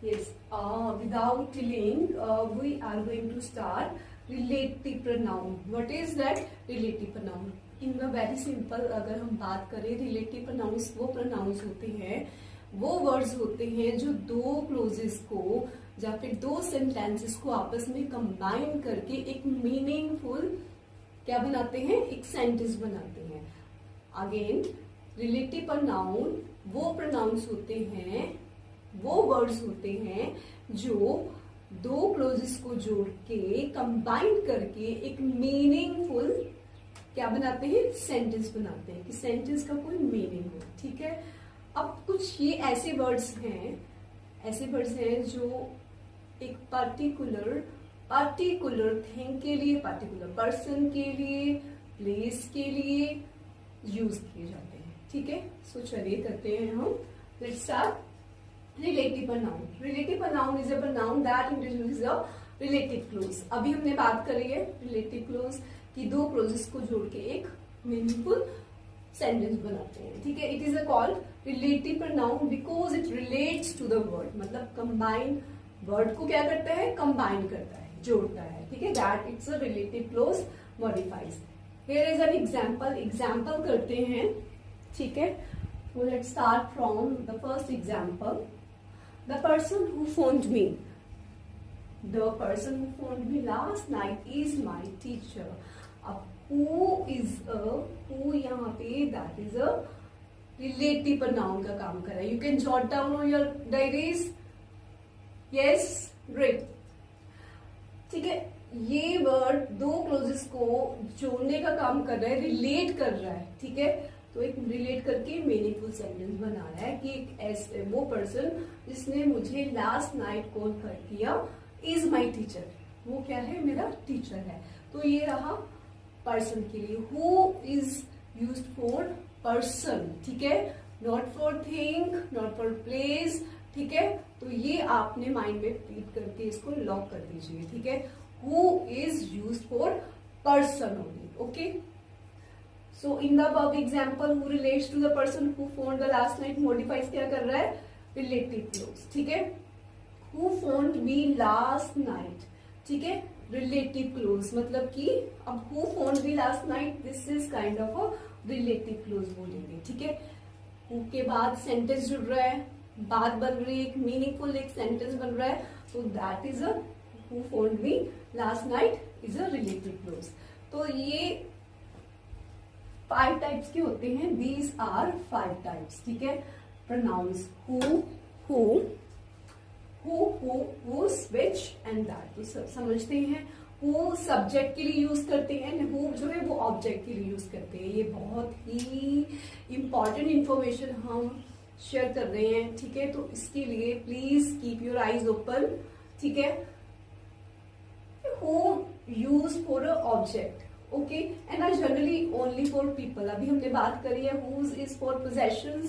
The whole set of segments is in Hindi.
Yes, without delaying, we are going to start relative pronoun. What is that? Relative pronoun. In the very simple, अगर हम बात करें relative pronouns, वो pronouns होते हैं, वो words होते हैं जो दो clauses को या फिर दो sentences को आपस में combine करके एक meaningful क्या बनाते हैं, एक sentence बनाते हैं. Again, relative pronoun वो pronouns होते हैं, वो वर्ड्स होते हैं जो दो क्लोजेस को जोड़ के कंबाइन करके एक मीनिंगफुल क्या बनाते हैं, सेंटेंस बनाते हैं कि सेंटेंस का कोई मीनिंग हो. ठीक है. अब कुछ ये ऐसे वर्ड्स हैं जो एक पर्टिकुलर थिंग के लिए, पर्टिकुलर पर्सन के लिए, प्लेस के लिए यूज किए जाते हैं. ठीक है. सो चलिए करते हैं हम. Let's start. Relative pronoun. Relative pronoun is a pronoun that introduces a relative clause. अभी हमने बात करी है relative clause कि दो clauses को जोड़ के एक meaningful sentence बनाते हैं. ठीक है. It is a called relative pronoun because it relates to the word. मतलब combine word को क्या करता है, combine करता है, जोड़ता है. ठीक है. That it's a relative clause modifies. Here is an example. Example करते हैं. ठीक है. So let's start from the first example. The person who phoned me. The person who phoned me last night is my teacher. अब who यहाँ पे that is a relative pronoun का काम कर रहा है. You can jot down on your diaries. Yes, great. ठीक है. ये वर्ड दो क्लोजेस को जोड़ने का काम कर रहा है, रिलेट कर रहा है. ठीक है. तो एक रिलेट करके मीनिंगफुल सेंटेंस बना रहा है कि एक ऐसे वो पर्सन जिसने मुझे लास्ट नाइट कॉल कर किया इज माई टीचर. वो क्या है, मेरा टीचर है. तो ये रहा पर्सन के लिए. Who is used for person. ठीक है. Not for thing, not for place. ठीक है. तो ये आपने माइंड में रिपीट करके इसको लॉक कर दीजिए. ठीक है. Who is used for person only. Okay. So in the above example, who relates to the person who phoned the last night modifies क्या कर रहा है, relative clause. ठीक है. Who phoned me last night. ठीक है. relative clause मतलब कि अब who phoned me last night, this is kind of a relative clause बोलेंगे. ठीक है. who के बाद sentence जुड़ रहा है, बात बन रही है, एक meaningful एक sentence बन रहा है. तो that is a who phoned me last night is a relative clause. तो ये 5 टाइप्स के होते हैं. These are 5 types. ठीक है. Pronouns who, which and that. तो समझते हैं. Who सब्जेक्ट के लिए यूज करते हैं, who जो है वो ऑब्जेक्ट के लिए यूज करते हैं. ये बहुत ही इंपॉर्टेंट इंफॉर्मेशन हम शेयर कर रहे हैं. ठीक है. तो इसके लिए please keep your eyes open. ठीक है. Who use for a object. Okay. And I generally only for people. अभी हमने बात करी है whose is for possessions,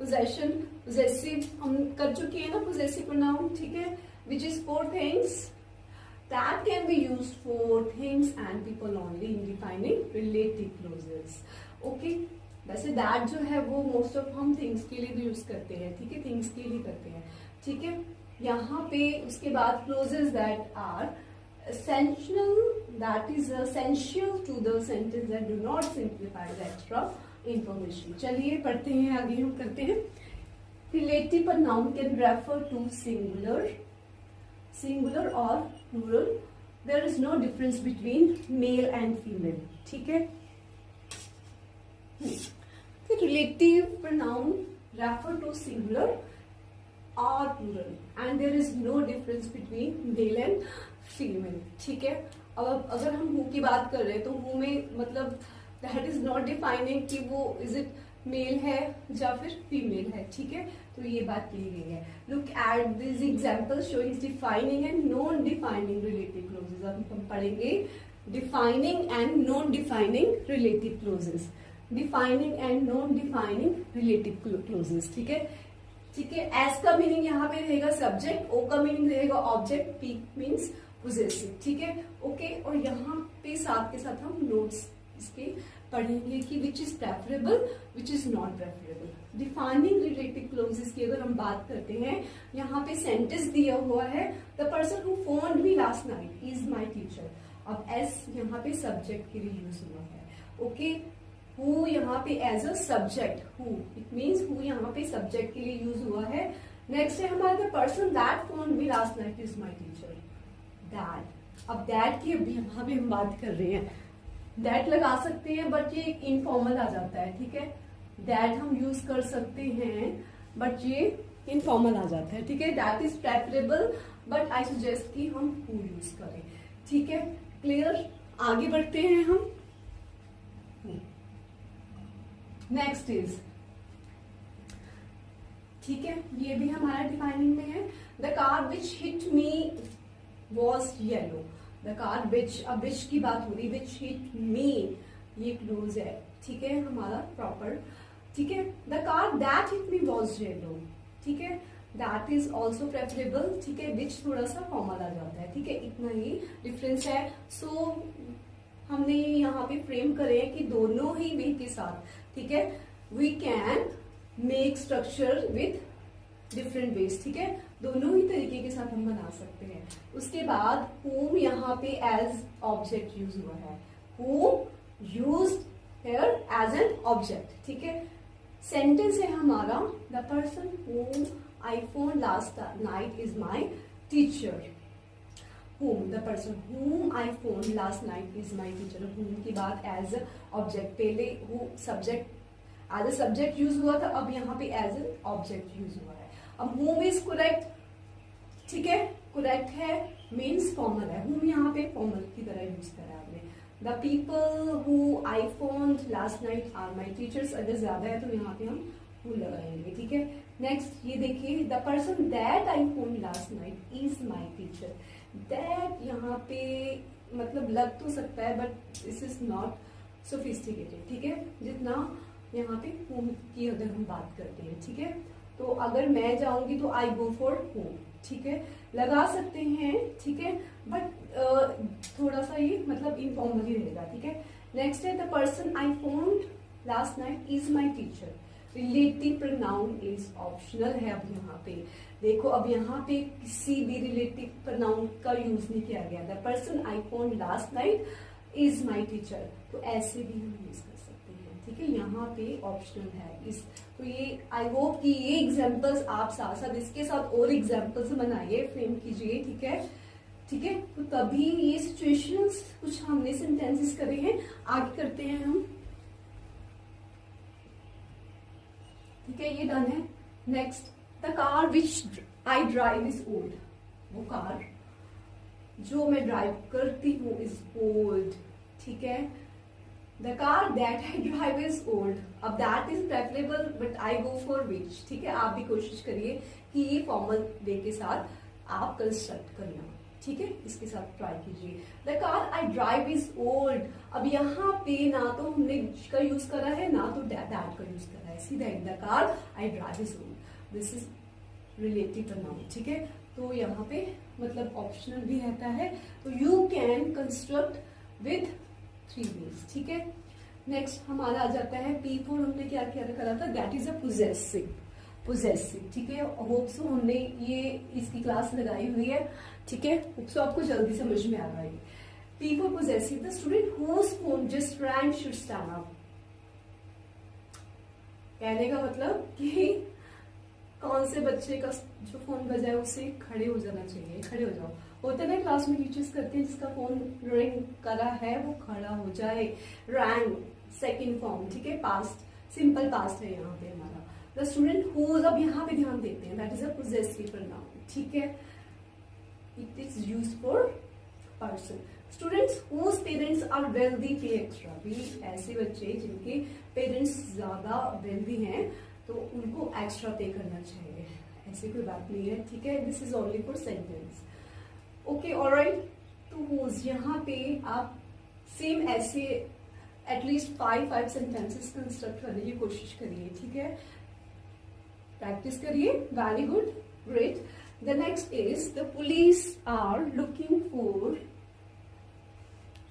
possession, possessive हम कर चुके हैं ना, possessive pronoun. ठीक है. which is for things that can be used for things and people only in defining relative clauses. Okay. वैसे that जो है वो मोस्ट ऑफ हम थिंग्स के लिए भी यूज करते हैं. ठीक है. थिंग्स के लिए करते हैं. ठीक है. यहाँ पे उसके बाद clauses that are essential, that is essential to the sentence that do not simplify the extra information. चलिए पढ़ते हैं, आगे हम करते हैं. Relative pronoun can refer to singular or plural. There is no difference between male and female. ठीक है. Relative pronoun refer to singular or plural and there is no difference between male and female. ठीक है. अब अगर हम हु की बात कर रहे हैं तो हु में मतलब दैट इज नॉट डिफाइनिंग कि वो इज इट मेल है या फिर फीमेल है. ठीक है. तो ये बात की गई है. Look at this example showing defining and non defining relative clauses. अब हम पढ़ेंगे defining and non defining relative clauses. Defining and non defining relative clauses. ठीक है. ठीक है. एस का मीनिंग यहाँ पे रहेगा सब्जेक्ट, ओ का मीनिंग रहेगा ऑब्जेक्ट, पी मीन्स पोजेसिव. ठीक है. ओके. और यहाँ पे साथ के साथ हम नोट्स इसके पढ़ेंगे कि which is preferable, which is not preferable. Defining relative clauses की अगर हम बात करते हैं, यहाँ पे सेंटेंस दिया हुआ है, the person who found me last night is my teacher. अब एस यहाँ पे सब्जेक्ट के लिए यूज हुआ है, ओके। हु यहाँ पे as a subject, who it means who यहाँ पे सब्जेक्ट के लिए यूज हुआ है। नेक्स्ट है हमारा the person that found me last night is my teacher, that. अब दैट की अभी यहाँ पे हम बात कर रहे हैं, दैट लगा सकते हैं बट ये इनफॉर्मल आ जाता है, ठीक है। दैट हम यूज कर सकते हैं बट ये इनफॉर्मल आ जाता है, ठीक है। That is preferable but I suggest कि हम हु यूज करें, ठीक है। क्लियर, आगे बढ़ते हैं हम। नेक्स्ट इज, ठीक है, ये भी हमारा डिफाइनिंग में है। The car which hit me was yellow, the car विच, अब विच की बात हो रही, विच हिट मी, ये क्लोज है, ठीक है, हमारा प्रॉपर, ठीक है। The car that hit me was yellow, ठीक है, दैट इज ऑल्सो प्रेफरेबल, ठीक है। विच थोड़ा सा फॉर्मल आ जाता है, ठीक है, इतना ही डिफरेंस है। सो हमने यहाँ पे फ्रेम करे कि दोनों ही वे के साथ, ठीक है, we can make structure with different ways, ठीक है, दोनों ही तरीके के साथ हम बना सकते हैं। उसके बाद whom यहाँ पे एज ऑब्जेक्ट यूज हुआ है, whom used here as an object, ठीक है। सेंटेंस है हमारा the person whom I phoned last night is my teacher, whom, the person whom I phoned last night is my teacher, whom की बात एज ऑब्जेक्ट, पहले who subject as a subject use हुआ था, अब यहाँ पे एज एन ऑब्जेक्ट यूज हुआ है। अब whom इज करेक्ट, ठीक है, करेक्ट है, मीन्स फॉर्मल है, whom यहाँ पे फॉर्मल की तरह यूज करा है आपने। The people who I phoned last night are my teachers, अगर ज्यादा है तो यहाँ पे हम who लगाएंगे, ठीक है। नेक्स्ट ये देखिए, the person that I phoned last night is my teacher, that यहाँ पे मतलब लग तो सकता है but this is not sophisticated, ठीक है, जितना यहाँ पे whom की अगर हम बात करते हैं, ठीक है। तो अगर मैं जाऊंगी तो आई गो फॉर whom, ठीक है, लगा सकते हैं, ठीक है, बट थोड़ा सा ये मतलब इनफॉर्मल ही रहेगा, ठीक है। नेक्स्ट है the person I phoned last night is my teacher, relative pronoun is optional है। अब यहाँ पे देखो, अब यहाँ पे किसी भी रिलेटिव प्रोनाउन का यूज नहीं किया गया, the person I phoned last night is my teacher, तो ऐसे भी हम यूज कर सकते हैं, ठीक है, यहाँ पे ऑप्शनल है इस। तो ये आई होप कि ये एग्जांपल्स आप साथ साथ इसके साथ और एग्जांपल्स बनाइए, फ्रेम कीजिए, ठीक है, ठीक है। तो तभी ये सिचुएशंस कुछ हमने सेंटेंसेस करे हैं, आगे करते हैं हम, ठीक है, ये डन है। Next, the car which I drive is old, वो कार जो मैं ड्राइव करती हूँ इज ओल्ड, ठीक है। The car that I drive is old, अब that is preferable but I go for which, ठीक है। आप भी कोशिश करिए कि ये फॉर्मल वे के साथ आप कंस्ट्रक्ट करना, ठीक है, इसके साथ ट्राई कीजिए। The car I drive is old, अब यहाँ पे ना तो हमने का यूज करा है ना तो दैट का यूज करा है, सीधा the car I drive is old, this is relative pronoun, ठीक है। तो यहाँ पे मतलब ऑप्शनल भी रहता है, तो you can construct with 3 ways, ठीक है। नेक्स्ट हमारा आ जाता है P4, हमने क्या क्या करा था, दैट इज अ पोजेसिव, ठीक है। होप सो हमने ये इसकी क्लास लगाई हुई है, ठीक है, होप सो आपको जल्दी समझ में आ रहा है। P4 possessive, the student whose phone just rang should stand up, कहने का मतलब कि कौन से बच्चे का जो फोन बजा है उसे खड़े हो जाना चाहिए, खड़े हो जाओ। होता है ना क्लास में टीचर्स करते हैं, जिसका फोन रिंग करा है वो खड़ा हो जाए, रैंग सेकंड फॉर्म, ठीक है, पास्ट, सिंपल पास्ट है यहाँ पे हमारा। द स्टूडेंट हुज, अब यहाँ पे ध्यान देते हैं, that is a possessive pronoun, ठीक है, it is used for person. Students whose parents are wealthy pay extra, भी ऐसे बच्चे जिनके पेरेंट्स ज्यादा वेल्दी हैं तो उनको एक्स्ट्रा पे करना चाहिए, ऐसी कोई बात नहीं है, ठीक है। This is only for sentence, okay, alright. तो हुज यहाँ पे आप सेम ऐसे एटलीस्ट 5 सेंटेंसेस कंस्ट्रक्ट करने की कोशिश करिए, ठीक है, प्रैक्टिस करिए, very good, great. The next is the police are looking for,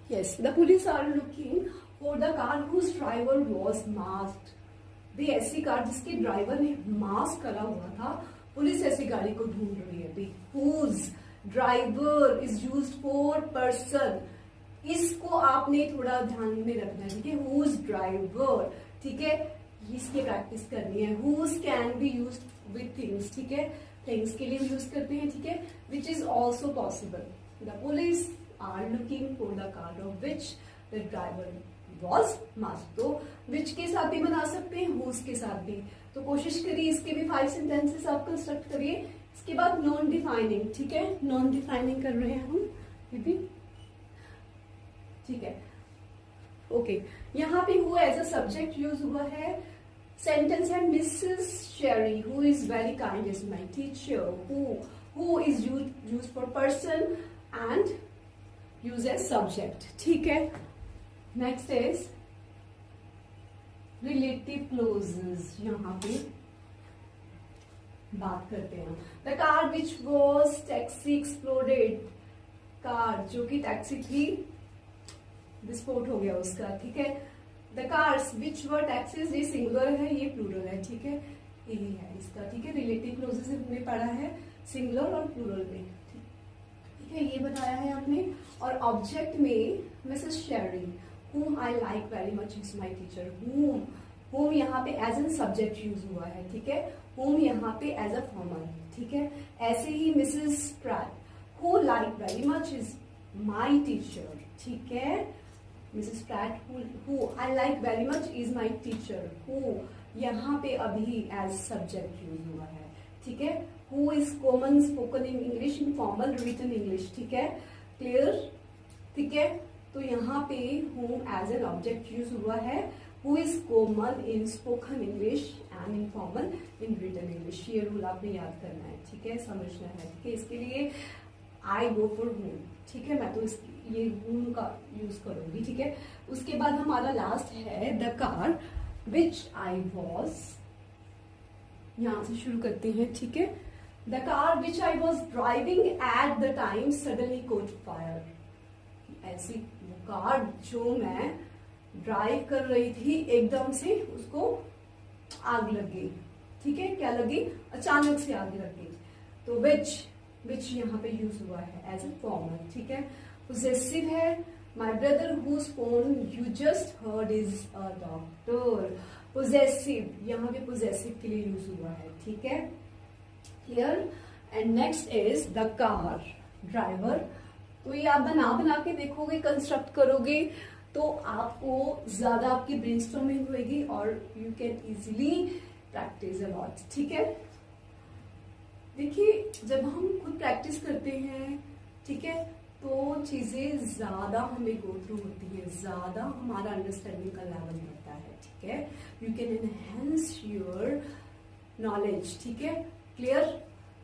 yes, the police are looking for the car whose driver was masked, भी ऐसी कार जिसके ड्राइवर ने मास्क करा हुआ था, पुलिस ऐसी गाड़ी को ढूंढ रही है। Whose driver is used for person, इसको आपने थोड़ा ध्यान में रखना है, ठीक है। हुज ड्राइवर, ठीक है, इसकी प्रैक्टिस करनी है। Whose can be used with things, ठीक है, थिंग्स के लिए यूज करते हैं, ठीक है। Which is also possible. The police are looking for the car of which the driver was mask. तो विच के साथ भी बना सकते हैं, हुज के साथ भी। तो कोशिश करिए इसके भी 5 सेंटेंसेस आप कंस्ट्रक्ट करिए। इसके बाद नॉन डिफाइनिंग, ठीक है, नॉन डिफाइनिंग कर रहे हैं हम ये भी, ठीक है। ओके, यहाँ पे who as a subject use हुआ है। सेंटेंस है Mrs Sherry who is very kind is my teacher. Who is use for person and use as subject, ठीक है। नेक्स्ट इज रिलेटिव क्लोजेस, यहाँ पे बात करते हैं। The car which was taxi exploded, car जो कि टैक्सी थी विस्फोट हो गया उसका, ठीक है। The cars which were taxis, ये सिंगुलर है, ये प्लूरल है, ठीक है, यही है इसका, ठीक है। रिलेटिव क्लोजेस में पढ़ा है सिंगुलर और प्लूरल में, ठीक है, ये बताया है आपने। और ऑब्जेक्ट में Mrs Sheri whom I like very much is my teacher। whom यहाँ पे एज एन सब्जेक्ट यूज हुआ है, ठीक है। whom यहाँ पे एज अ फॉर्मल, ठीक है। ऐसे ही Mrs Pratt who like very much is my teacher, ठीक है। Mrs Pratt who I like very much is my teacher। who यहाँ पे अभी एज सब्जेक्ट यूज हुआ है, ठीक है। who is common spoken in English in formal written English, ठीक है, क्लियर, ठीक है। तो यहाँ पे whom as an object use हुआ है। who is common in spoken English and informal in written English, ये रूल आपने याद करना है, ठीक है, समझना है, ठीक है। इसके लिए I go for whom, ठीक है, मैं तो ये whom का यूज करूंगी, ठीक है। उसके बाद हमारा लास्ट है the car which I was, यहां से शुरू करते हैं, ठीक है। The car which I was driving at the time suddenly caught fire, ऐसी कार जो मैं ड्राइव कर रही थी एकदम से उसको आग लग गई, ठीक है, क्या लगी, अचानक से आग लग गई। तो विच यहाँ पे यूज हुआ है एज ए फॉर्मल, ठीक है। पोजेसिव है, my brother whose phone you just heard is a doctor. Possessive, यहाँ पे पोजेसिव के लिए यूज हुआ है, ठीक है, clear. And next is the car, driver. तो ये आप बना के देखोगे, कंस्ट्रक्ट करोगे तो आपको ज्यादा आपकी ब्रेनस्टॉर्मिंग होगी और you can easily practice a lot, ठीक है। देखिए जब हम खुद प्रैक्टिस करते हैं, ठीक है, तो चीजें ज्यादा हमें गो थ्रू होती है, ज्यादा हमारा अंडरस्टैंडिंग का लेवल बढ़ता है, ठीक है। You can enhance your knowledge, ठीक है, clear.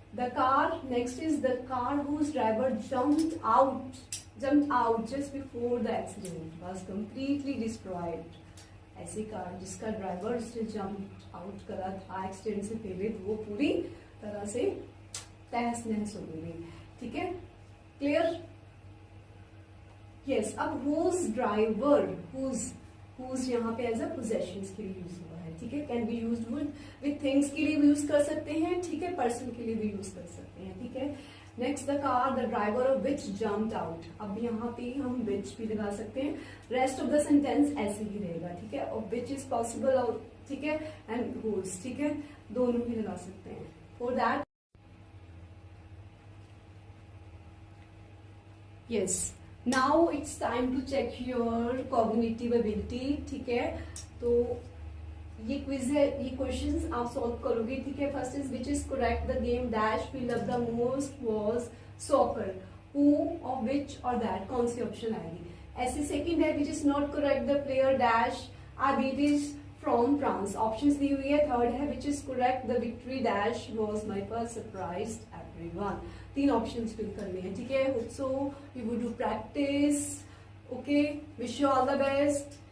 The car, next is the car whose driver jumped out just before the accident was completely destroyed। ऐसी कार जिसका ड्राइवर उसने जंप आउट करा था एक्सीडेंट से पहले, तो वो पूरी तरह से तहस नहस हो गई, ठीक है, क्लियर। यस, अब whose ड्राइवर, whose यहाँ पे एज अ पोजेशंस के लिए यूज हुआ है, ठीक है। Can be used with things के लिए भी यूज कर सकते हैं, ठीक है, पर्सन के लिए भी यूज कर सकते हैं, ठीक है। Next the car the driver of which jumped out, अब यहाँ पे हम विच भी लगा सकते हैं। रेस्ट ऑफ द सेंटेंस ऐसे ही रहेगा, ठीक है, और विच इज पॉसिबल, ठीक है, एंड हुज, ठीक है, दोनों भी लगा सकते हैं। For that yes, now it's time to check your cognitive ability, ठीक है। तो ये क्विज है, ये क्वेश्चंस आप सॉल्व करोगे, ठीक है। First is which is correct the game dash we love the most was soccer. Who और विच और दैट कौन सी ऑप्शन आएगी। ऐसे सेकंड है which is not correct the player dash are beat is from France, options दी हुई है। थर्ड है which is correct the victory dash was my first surprise everyone. 3 options fill करने हैं, ठीक है। Hope so you would do practice, okay, wish you all the best.